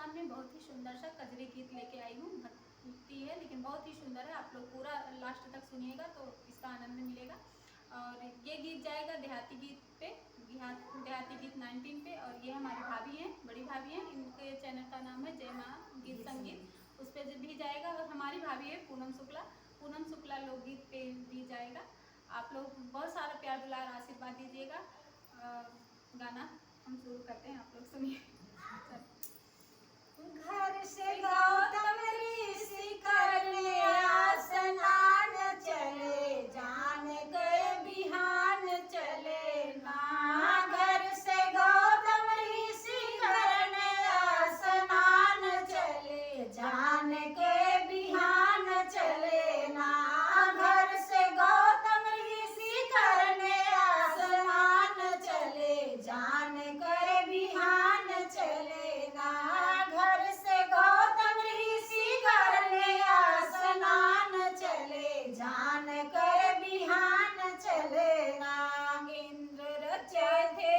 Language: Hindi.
सामने बहुत ही सुंदर सा कजरी गीत लेके आई हूँ। भक्ति है लेकिन बहुत ही सुंदर है। आप लोग पूरा लास्ट तक सुनिएगा तो इसका आनंद मिलेगा। और ये गीत जाएगा देहाती गीत पे, देहाती गीत 19 पे। और ये हमारी भाभी हैं, बड़ी भाभी हैं, इनके चैनल का नाम है जय माँ गीत संगीत, उस पर भी जाएगा। और हमारी भाभी है पूनम शुक्ला लोकगीत पे भी जाएगा। आप लोग बहुत सारा प्यार दुलार आशीर्वाद दीजिएगा। गाना हम शुरू करते हैं, आप लोग सुनिए। घर से गौतम ऋषि करने स्नान चले, जान गए बिहान चले ना। घर से गौतम ऋषि करने स्नान चले, जान गए बिहान चले ना। घर से गौतम ऋषि करने स्नान चले, जान कर बिहान चले ना। घर से गौतम ऋषि करने स्नान चले, जान कर बिहान चले ना। इंद्र रचे थे